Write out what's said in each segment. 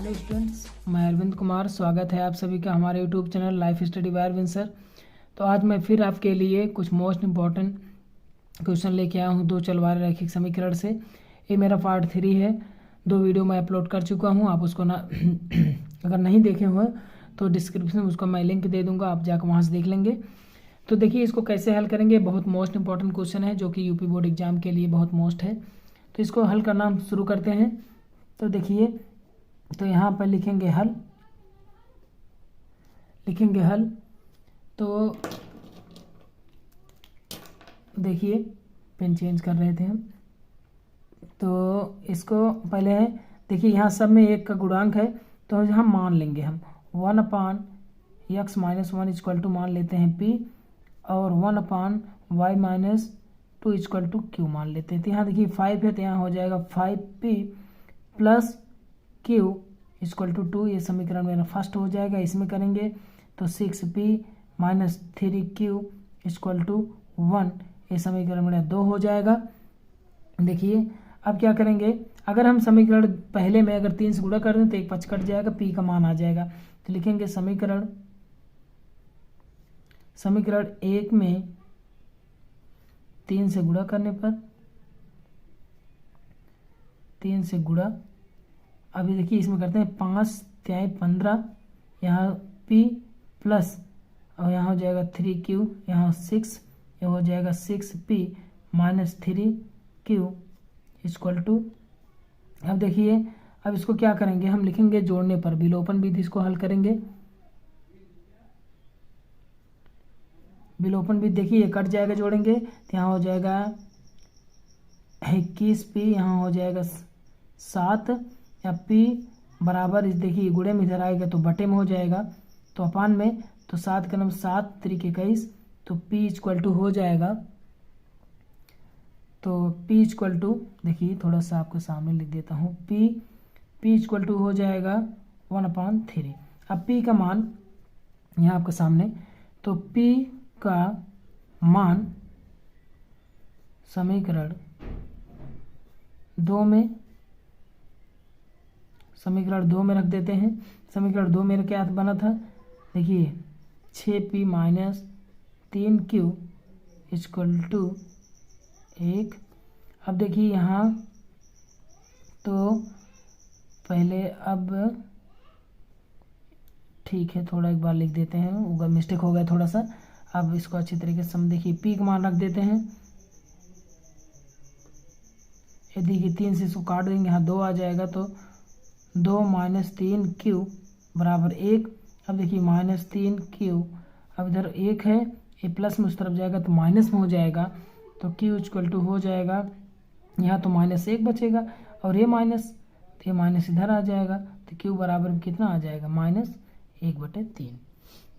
Hello students, मैं अरविंद कुमार। स्वागत है आप सभी का हमारे YouTube channel life study by Arvind sir. तो आज मैं फिर आपके लिए कुछ मोस्ट इम्पॉर्टेंट क्वेश्चन लेके आया हूँ दो चलवार रैखिक समीकरण से। ये मेरा पार्ट 3 है। 2 वीडियो मैं अपलोड कर चुका हूँ, आप उसको ना अगर नहीं देखे हुए तो डिस्क्रिप्शन में उसको मैं लिंक दे दूँगा, आप जाकर वहाँ से देख लेंगे। तो देखिए इसको कैसे हल करेंगे। बहुत मोस्ट इंपॉर्टेंट क्वेश्चन है जो कि यूपी बोर्ड एग्जाम के लिए बहुत मोस्ट है। तो इसको हल करना हम शुरू करते हैं। तो देखिए, तो यहाँ पर लिखेंगे हल। तो देखिए पेन चेंज कर रहे थे हम। तो इसको पहले है, देखिए यहाँ सब में एक का गुणांक है तो यहाँ मान लेंगे हम 1/x - 1 इक्वल टू मान लेते हैं p, और 1/y - 2 इक्वल टू q मान लेते हैं। तो यहाँ देखिए 5 है तो यहाँ हो जाएगा 5p plus q equal to 2। ये समीकरण मेरा फर्स्ट हो जाएगा। इसमें करेंगे तो 6p minus 3q equal to 1। ये समीकरण मेरा 2 हो जाएगा। देखिए अब क्या करेंगे, अगर हम समीकरण पहले में अगर 3 से गुणा कर दें तो एक पक्ष कट जाएगा, p का मान आ जाएगा। तो लिखेंगे समीकरण 1 में 3 से गुणा करने पर 3 से गुणा, अभी देखिए इसमें करते हैं 5 3 15, यहाँ p प्लस और यहाँ हो जाएगा 3q, यहाँ 6, ये हो जाएगा 6p minus 3q equal to. अब देखिए अब इसको क्या करेंगे, हम लिखेंगे जोड़ने पर विलोपन विधि इसको हल करेंगे। विलोपन विधि देखिए ये कट जाएगा, जोड़ेंगे तो यहाँ हो जाएगा 21p, यहाँ हो जाएगा 7, या p बराबर, इस देखिए गुणे में इधर आएगा तो बटे में हो जाएगा, तो अपान में, तो 7 का नंबर 7 3 21, तो p इक्वल टू हो जाएगा, तो p इक्वल टू देखिए थोड़ा सा आपके सामने लिख देता हूँ, p इक्वल टू हो जाएगा 1/3। अब p का मान यहाँ आपके सामने, तो p का मान समीकरण 2 में रख देते हैं। समीकरण 2 मेरा क्या बना था, देखिए 6p minus 3q equal to 1। अब देखिए यहाँ तो पहले, अब ठीक है थोड़ा एक बार लिख देते हैं, होगा मिस्टेक हो गया थोड़ा सा। अब इसको अच्छी तरीके से हम देखिए p का मान रख देते हैं। ये देखिए 3 से इसको काट देंगे, यहाँ 2 आ जाएगा, तो 2 माइनस 3q बराबर 1। अब देखिए माइनस 3q, अब इधर 1 है, ये प्लस में उस तरफ जाएगा तो माइनस में हो जाएगा, तो q इक्वल टू हो जाएगा, यहाँ तो माइनस 1 बचेगा, और ये माइनस, तो ये माइनस इधर आ जाएगा, तो q बराबर कितना आ जाएगा -1/3।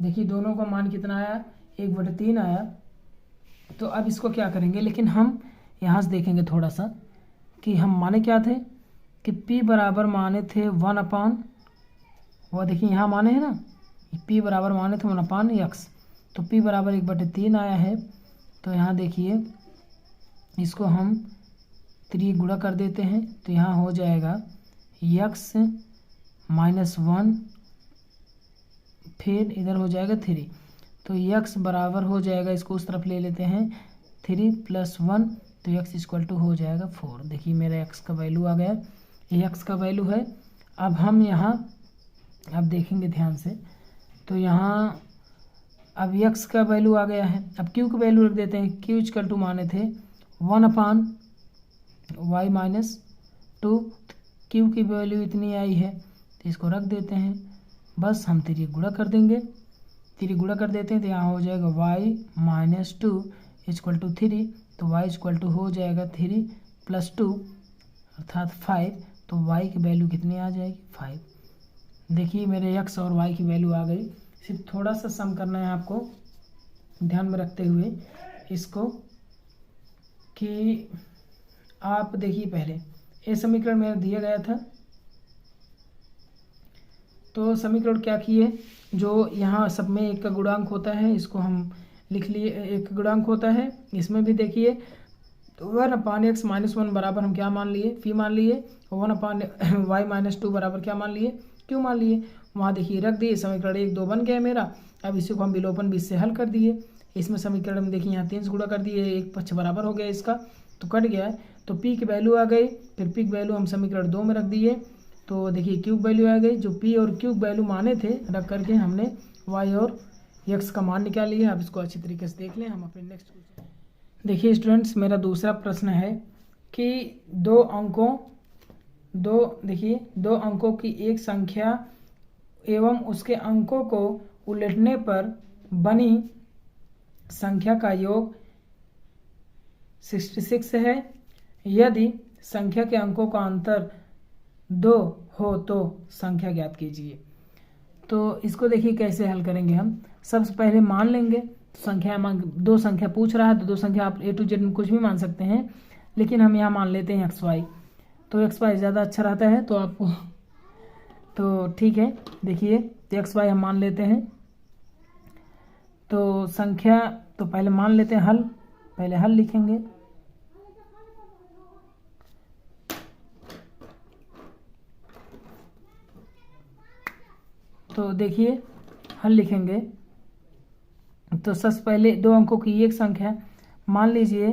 देखिए दोनों का मान कितना आया, 1/3 आया। तो अब इसको क्या करेंगे, लेकिन हम यहाँ से देखेंगे थोड़ा सा कि हम माने क्या थे, कि p बराबर माने थे 1/, वो देखिए यहाँ माने हैं ना, p बराबर माने थे 1/x, तो p बराबर 1/3 आया है। तो यहाँ देखिए इसको हम 3 गुणा कर देते हैं, तो यहाँ हो जाएगा x - 1, फिर इधर हो जाएगा 3, तो x बराबर हो जाएगा, इसको उस तरफ ले लेते हैं 3 + 1, तो x इक्वल टू हो जाएगा 4। देखिए मेरा x का वैल्यू आ गया, ये x का वैल्यू है। अब हम यहाँ अब देखेंगे ध्यान से, तो यहाँ अब x का वैल्यू आ गया है। अब q का वैल्यू रख देते हैं, q इक्वल टू माने थे 1/y - 2, q की वैल्यू इतनी आई है, तो इसको रख देते हैं, बस हम 3 गुणा कर देंगे, 3 गुणा कर देते हैं, तो यहाँ हो जाएगा y - 2 इक्वल टू 3, तो y इक्वल टू हो जाएगा 3 + 2 अर्थात 5, तो y की वैल्यू कितनी आ जाएगी 5। देखिए मेरे x और y की वैल्यू आ गई। सिर्फ थोड़ा सा सम करना है आपको ध्यान में रखते हुए इसको, कि आप देखिए पहले ये समीकरण मेरा दिया गया था, तो समीकरण क्या किए, जो यहाँ सब में एक का गुणांक होता है इसको हम लिख लिए, एक गुणांक होता है, इसमें भी देखिए तो 1/x - 1 बराबर हम क्या मान लिए, p मान लिए, और 1/y - 2 बराबर क्या मान लिए, क्यों मान लिए, वहाँ देखिए रख दिए, समीकरण 1 2 बन गया मेरा। अब इसी को हम विलोपन विधि से हल कर दिए। इसमें समीकरण में देखिए यहाँ 3 से गुणा कर दिए, एक पक्ष बराबर हो गया इसका, तो कट गया है। तो पी की वैल्यू आ गई, फिर पी की वैल्यू हम समीकरण 2 में रख दिए, तो देखिए क्यूब वैल्यू आ गई। जो पी और क्यूब वैल्यू माने थे रख करके हमने वाई और एक्स का मान निकाल लिया। अब इसको अच्छी तरीके से देख लें। हम अपने नेक्स्ट देखिए स्टूडेंट्स, मेरा दूसरा प्रश्न है कि दो अंकों की एक संख्या एवं उसके अंकों को उलटने पर बनी संख्या का योग 66 है। यदि संख्या के अंकों का अंतर 2 हो तो संख्या ज्ञात कीजिए। तो इसको देखिए कैसे हल करेंगे हम। सबसे पहले मान लेंगे संख्या, दो संख्या पूछ रहा है तो दो संख्या आप A to Z में कुछ भी मान सकते हैं, लेकिन हम यहाँ मान लेते हैं XY। तो XY ज़्यादा अच्छा रहता है तो आपको, तो ठीक है। देखिए तो XY हम मान लेते हैं। तो संख्या तो पहले मान लेते हैं हल, पहले हल लिखेंगे। तो देखिए हल लिखेंगे तो सबसे पहले दो अंकों की एक संख्या, मान लीजिए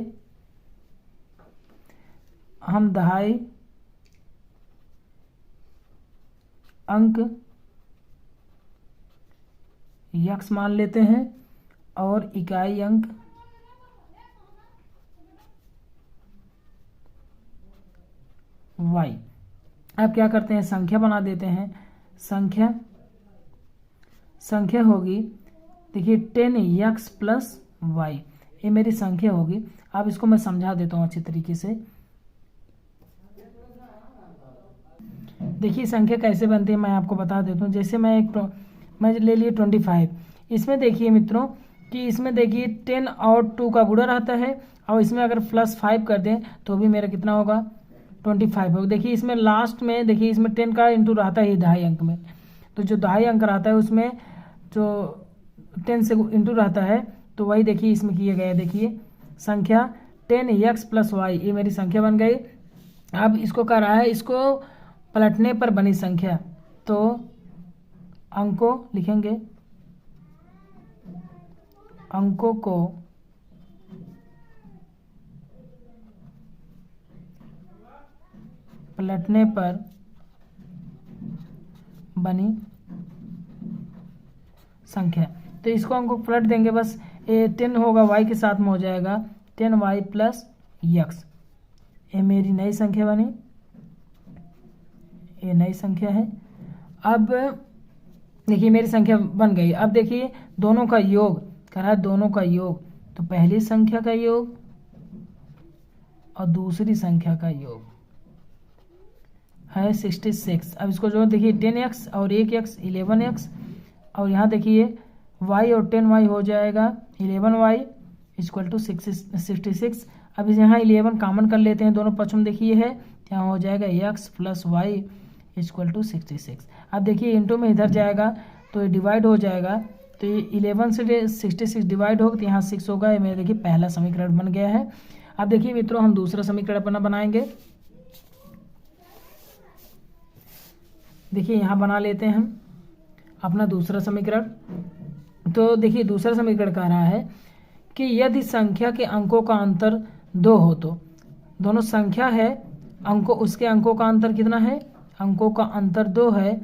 हम दहाई अंक x मान लेते हैं और इकाई अंक y। अब क्या करते हैं, संख्या बना देते हैं। संख्या होगी देखिए 10x + y, ये मेरी संख्या होगी। अब इसको मैं समझा देता हूँ अच्छी तरीके से। देखिए संख्या कैसे बनती है मैं आपको बता देता हूँ। जैसे मैं ले लिए 25, इसमें देखिए मित्रों कि इसमें देखिए 10 और 2 का गुणा रहता है, और इसमें अगर +5 कर दें तो भी मेरा कितना होगा 25 होगा। देखिए इसमें लास्ट में देखिए इसमें 10 का इंटू रहता है दहाई अंक में, तो जो दहाई अंक रहता है उसमें जो 10 से इंटू रहता है, तो वही देखिए इसमें किया गया है। देखिए संख्या 10x + y, ये मेरी संख्या बन गई। अब इसको कह रहा है इसको पलटने पर बनी संख्या, तो अंकों लिखेंगे, अंकों को पलटने पर बनी संख्या। तो इसको हमको पलट देंगे, बस 10 होगा y के साथ में हो जाएगा 10y + x, ये मेरी नई संख्या बनी, ये नई संख्या है। अब देखिए मेरी संख्या बन गई। अब देखिए दोनों का योग कर रहा है, दोनों का योग, तो पहली संख्या का योग और दूसरी संख्या का योग है 66। अब इसको जो देखिए 10x और 1x 11x, और यहाँ देखिए y और 10y हो जाएगा 11y = 66। अब इसे यहाँ 11 कॉमन कर लेते हैं, दोनों पक्ष में देखिए है, यहाँ हो जाएगा x + y = 66। अब देखिए इंटू में इधर जाएगा तो ये डिवाइड हो जाएगा, तो ये 11 से 66 डिवाइड होगा तो यहाँ 6 होगा। ये मेरा देखिए पहला समीकरण बन गया है। अब देखिए मित्रों हम दूसरा समीकरण अपना बनाएंगे। देखिए यहाँ बना लेते हैं हम अपना दूसरा समीकरण। तो देखिए दूसरा समीकरण कह रहा है कि यदि संख्या के अंकों का अंतर 2 हो, तो दोनों संख्या है, अंकों उसके अंकों का अंतर कितना है, अंकों का अंतर 2 है,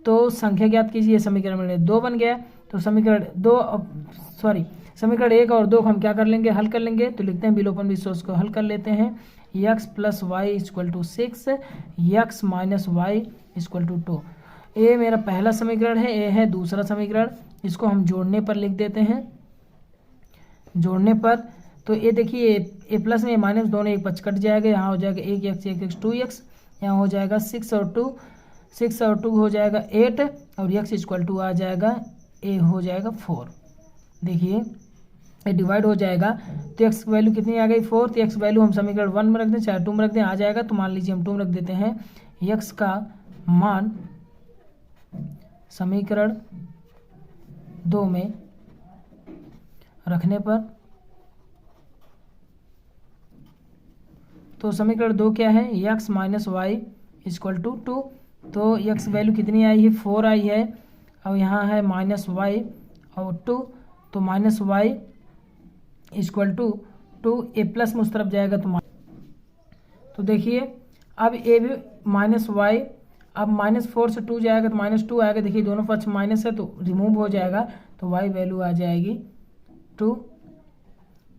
तो संख्या ज्ञात कीजिए। समीकरण में 2 बन गया, तो समीकरण 1 और 2 हम क्या कर लेंगे, हल कर लेंगे। तो लिखते हैं विलोपन विधि को हल कर लेते हैं। x + y = 6, x - y = 2। ये मेरा पहला समीकरण है, ये है दूसरा समीकरण। इसको हम जोड़ने पर लिख देते हैं। जोड़ने पर तो ये देखिए ए प्लस में माइनस दोनों एक पक्ष कट जाएगा, यहाँ हो जाएगा 1x 2x, यहाँ हो जाएगा 6 और 2 हो जाएगा 8, और x = आ जाएगा a हो जाएगा 4। देखिए ये डिवाइड हो जाएगा, तो x की वैल्यू कितनी आ गई 4, तो x वैल्यू हम समीकरण 1 में रख दें चाहे 2 में रख दें, आ जाएगा। तो मान लीजिए हम 2 में रख देते हैं। x का मान समीकरण 2 में रखने पर, तो समीकरण 2 क्या है, x - y = 2, तो x वैल्यू कितनी आई है 4 आई है, और यहाँ है -y और 2, तो -y इक्वल टू 2, ए प्लस में उस तरफ जाएगा तो देखिए अब ए भी -y, अब -4 से 2 जाएगा तो -2 आएगा। देखिए दोनों पक्ष माइनस है तो रिमूव हो जाएगा, तो y वैल्यू आ जाएगी 2।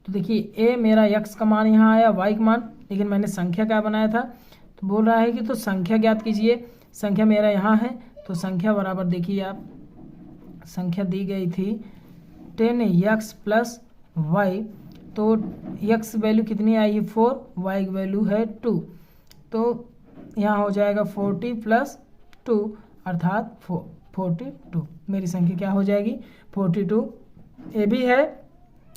तो देखिए ए मेरा x का मान यहाँ आया, y का मान, लेकिन मैंने संख्या क्या बनाया था, तो बोल रहा है कि तो संख्या ज्ञात कीजिए। संख्या मेरा यहाँ है, तो संख्या बराबर देखिए आप, संख्या दी गई थी 10x प्लस y, तो x वैल्यू कितनी आई है 4, y की वैल्यू है 2, तो यहाँ हो जाएगा 40 प्लस 2 अर्थात 42। मेरी संख्या क्या हो जाएगी 42। ए भी है,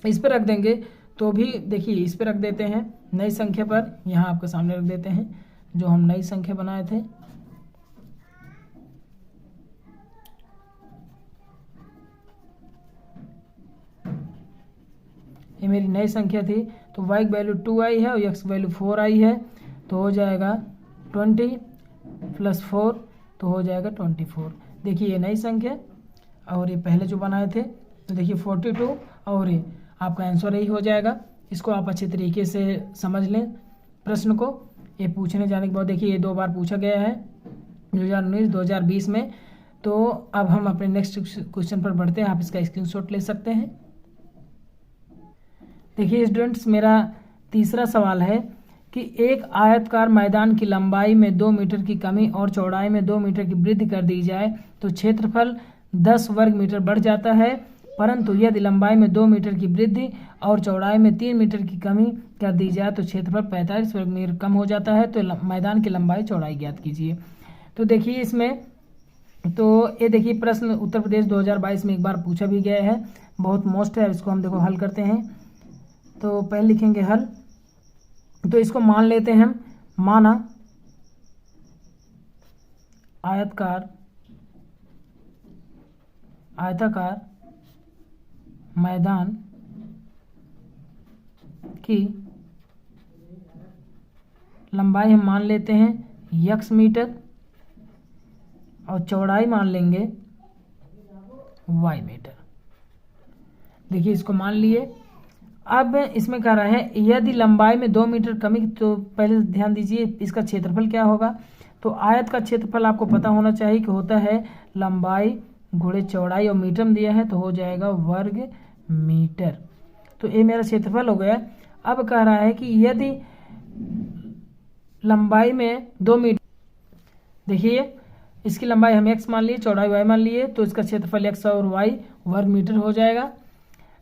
इस पर रख देंगे तो भी देखिए इस पर रख देते हैं नई संख्या पर, यहाँ आपके सामने रख देते हैं जो हम नई संख्या बनाए थे। ये मेरी नई संख्या थी, तो y की वैल्यू 2 आई है और x की वैल्यू 4 आई है, तो हो जाएगा 20 प्लस 4, तो हो जाएगा 24। देखिए ये नई संख्या और ये पहले जो बनाए थे, तो देखिए 42 और ये आपका आंसर यही हो जाएगा। इसको आप अच्छे तरीके से समझ लें प्रश्न को, ये पूछने जाने के बाद देखिए ये 2 बार पूछा गया है 2019 2020 में। तो अब हम अपने नेक्स्ट क्वेश्चन पर बढ़ते हैं, आप इसका स्क्रीनशॉट ले सकते हैं। देखिए स्टूडेंट्स मेरा तीसरा सवाल है कि एक आयताकार मैदान की लंबाई में 2 मीटर की कमी और चौड़ाई में 2 मीटर की वृद्धि कर दी जाए तो क्षेत्रफल 10 वर्ग मीटर बढ़ जाता है, परंतु यदि लंबाई में 2 मीटर की वृद्धि और चौड़ाई में 3 मीटर की कमी कर दी जाए तो क्षेत्रफल 45 वर्ग मीटर कम हो जाता है। तो मैदान की लंबाई चौड़ाई ज्ञात कीजिए। तो देखिए इसमें, तो ये देखिए प्रश्न उत्तर प्रदेश 2022 में एक बार पूछा भी गया है, बहुत मोस्ट है। इसको हम देखो हल करते हैं। तो पहले लिखेंगे हल, तो इसको मान लेते हैं हम, माना आयताकार मैदान की लंबाई हम मान लेते हैं x मीटर और चौड़ाई मान लेंगे y मीटर। देखिए इसको मान लिए। अब इसमें कह रहा है यदि लंबाई में 2 मीटर कमी, तो पहले ध्यान दीजिए इसका क्षेत्रफल क्या होगा। तो आयत का क्षेत्रफल आपको पता होना चाहिए कि होता है लंबाई गुणे चौड़ाई और मीटर में दिया है तो हो जाएगा वर्ग मीटर। तो ये मेरा क्षेत्रफल हो गया। अब कह रहा है कि यदि लंबाई में 2 मीटर, देखिए इसकी लंबाई हम x मान लिए, चौड़ाई y मान लिए, तो इसका क्षेत्रफल x और y वर्ग मीटर हो जाएगा।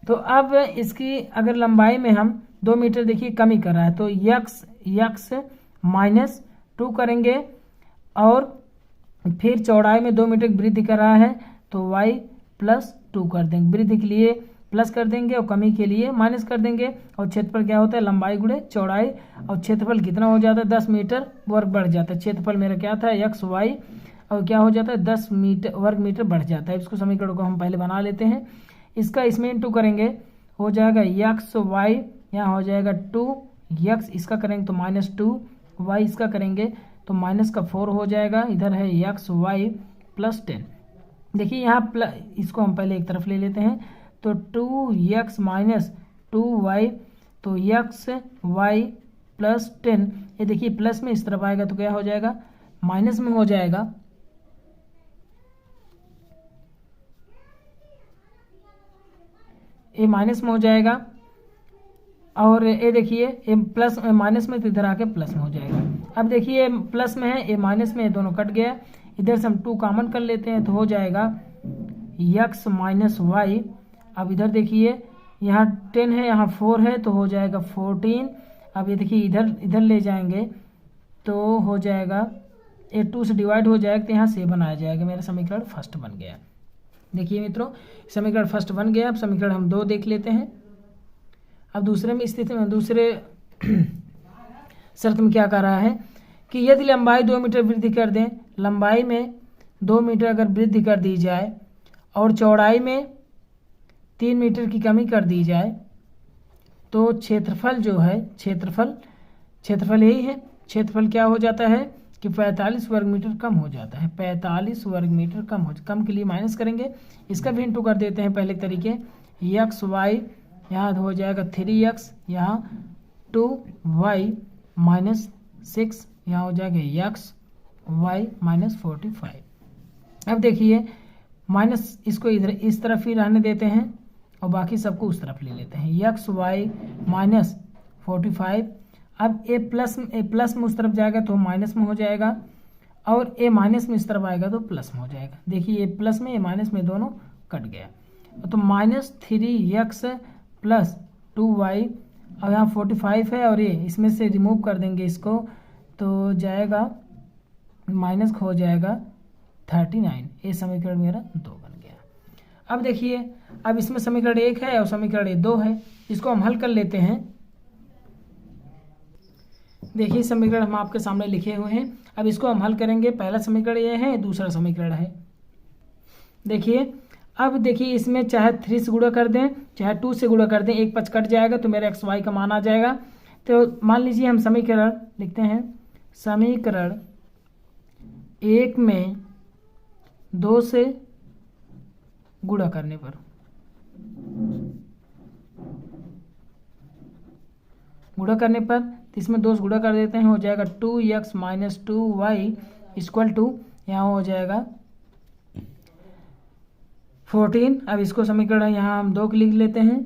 तो अब इसकी अगर लंबाई में हम 2 मीटर देखिए कमी कर रहा है तो x -2 करेंगे और फिर चौड़ाई में 2 मीटर की वृद्धि कर रहा है तो y +2 कर देंगे। वृद्धि के लिए प्लस कर देंगे और कमी के लिए माइनस कर देंगे। और क्षेत्रफल क्या होता है लंबाई गुणे चौड़ाई, और क्षेत्रफल कितना हो जाता है 10 मीटर वर्ग बढ़ जाता है। क्षेत्रफल मेरा क्या था x y और क्या हो जाता है 10 मीटर वर्ग मीटर बढ़ जाता है। इसको समीकरण को हम पहले बना लेते हैं। इसका इसमें इंटू करेंगे हो जाएगा x y, यहाँ हो जाएगा 2x, इसका करेंगे तो -2, y इसका करेंगे तो -4 हो जाएगा। इधर है x y + 10। देखिए यहाँ इसको हम पहले एक तरफ ले लेते हैं तो 2x - 2y, तो x y + 10, ये देखिए प्लस में इस तरफ आएगा तो क्या हो जाएगा माइनस में हो जाएगा। ये माइनस में हो जाएगा और ये देखिए ये प्लस माइनस में तो इधर आके प्लस में हो जाएगा। अब देखिए प्लस में है, ये माइनस में, ये दोनों कट गया। इधर से हम 2 कॉमन कर लेते हैं तो हो जाएगा x - y। अब इधर देखिए यहाँ 10 है, यहाँ 4 है तो हो जाएगा 14। अब ये देखिए इधर ले जाएंगे तो हो जाएगा, ये 2 से डिवाइड हो जाएगा तो यहाँ 7 आ जाएगा। मेरा समीकरण फर्स्ट बन गया। देखिए मित्रों समीकरण फर्स्ट बन गया। अब समीकरण हम 2 देख लेते हैं। अब दूसरे में स्थिति में, दूसरे शर्त में क्या कह रहा है कि यदि लंबाई 2 मीटर वृद्धि कर दें, लंबाई में 2 मीटर अगर वृद्धि कर दी जाए और चौड़ाई में 3 मीटर की कमी कर दी जाए तो क्षेत्रफल जो है, क्षेत्रफल यही है, क्षेत्रफल क्या हो जाता है कि 45 वर्ग मीटर कम हो जाता है, 45 वर्ग मीटर कम के लिए माइनस करेंगे, इसका भी इंटू कर देते हैं पहले तरीके, एक्स वाई यहाँ हो जाएगा 3x, यहाँ 2y माइनस 6, यहाँ हो जाएगा एक्स वाई माइनस 45। अब देखिए माइनस इसको इधर इस तरफ ही रहने देते हैं और बाकी सबको उस तरफ ले लेते हैं, एक्स वाई माइनस 45। अब ए प्लस में उस तरफ जाएगा तो माइनस में हो जाएगा, और ए माइनस में इस तरफ आएगा तो प्लस में हो जाएगा। देखिए ए प्लस में ए माइनस में दोनों कट गया, तो माइनस 3x प्लस 2y, और यहाँ 45 है और ये इसमें से रिमूव कर देंगे इसको तो जाएगा माइनस हो जाएगा 39। ये समीकरण मेरा 2 बन गया। अब देखिए अब इसमें समीकरण 1 है और समीकरण 2 है, इसको हम हल कर लेते हैं। देखिए समीकरण हम आपके सामने लिखे हुए हैं, अब इसको हम हल करेंगे। पहला समीकरण ये है, दूसरा समीकरण है। देखिए अब देखिए इसमें चाहे 3 से गुणा कर दें चाहे 2 से गुणा कर दें, एक पच कट जाएगा तो मेरा एक्स वाई का मान आ जाएगा। तो मान लीजिए हम समीकरण लिखते हैं, समीकरण 1 में 2 से गुणा करने पर इसमें 2 से गुणा कर देते हैं, हो जाएगा 2x minus 2y equal to यहाँ हो जाएगा 14। अब इसको समीकरण यहाँ हम 2 लिख लेते हैं,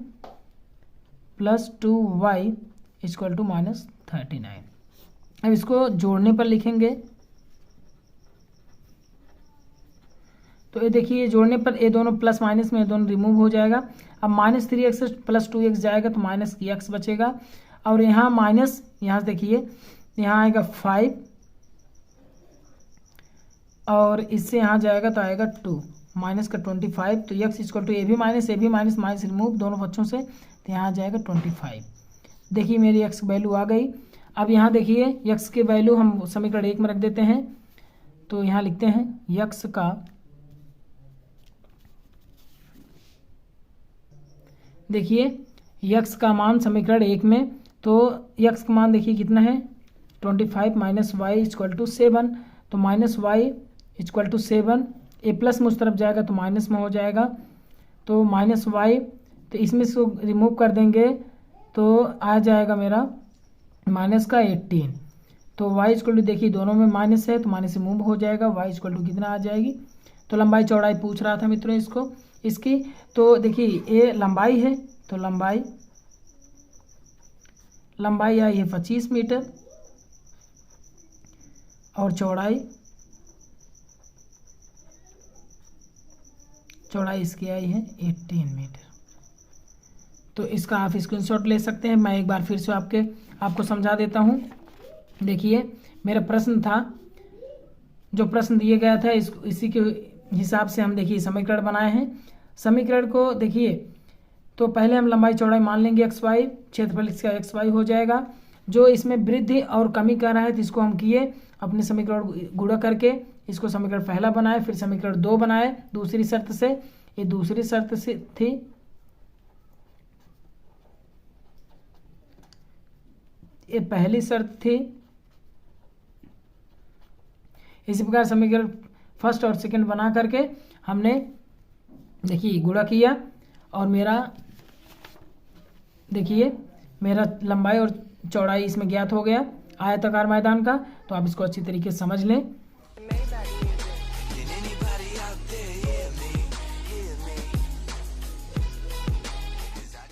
plus 2y equal to minus 39। अब इसको जोड़ने पर लिखेंगे तो ये देखिए जोड़ने पर ये दोनों प्लस माइनस में ये दोनों रिमूव हो जाएगा। अब माइनस 3x प्लस 2x जाएगा तो माइनस x बचेगा, और यहाँ माइनस यहाँ से देखिए यहाँ आएगा 5 और इससे यहाँ जाएगा तो आएगा 2 माइनस का 25, तो x इक्वल टू ए भी माइनस माइनस रिमूव दोनों बच्चों से, तो यहाँ आ जाएगा 25। देखिए मेरी x वैल्यू आ गई। अब यहाँ देखिए x के वैल्यू हम समीकरण 1 में रख देते हैं, तो यहाँ लिखते हैं x का देखिए x का मान समीकरण 1 में, तो x का मान देखिए कितना है 25 माइनस वाई इक्वल टू 7, तो माइनस वाई इक्वल टू 7, ए प्लस में उस तरफ जाएगा तो माइनस में हो जाएगा, तो माइनस वाई, तो इसमें से रिमूव कर देंगे तो आ जाएगा मेरा माइनस का 18, तो वाई इक्वल टू देखिए दोनों में माइनस है तो माइनस रिमूव हो जाएगा, वाई इक्वल टू कितना आ जाएगी, तो लंबाई चौड़ाई पूछ रहा था मित्रों इसकी, तो देखिए ये लंबाई है तो लंबाई आई है 25 मीटर और चौड़ाई इसकी आई है 18 मीटर। तो इसका आप स्क्रीनशॉट ले सकते हैं। मैं एक बार फिर से आपको समझा देता हूँ। देखिए मेरा प्रश्न था, जो प्रश्न दिए गया था इसी के हिसाब से हम देखिए समीकरण बनाए हैं। समीकरण को देखिए तो पहले हम लंबाई चौड़ाई मान लेंगे एक्स वाई, क्षेत्रफल इसका एक्स वाई हो जाएगा। जो इसमें वृद्धि और कमी कर रहा है तो इसको हम किए अपने समीकरण गुणा करके, इसको समीकरण पहला बनाए, फिर समीकरण 2 बनाए दूसरी शर्त से, ये दूसरी शर्त से थी, ये पहली शर्त थी। इसी प्रकार समीकरण फर्स्ट और सेकंड बना करके हमने देखिए गुणा किया और मेरा देखिए मेरा लंबाई और चौड़ाई इसमें ज्ञात हो गया आयताकार मैदान का। तो आप इसको अच्छी तरीके से समझ लें।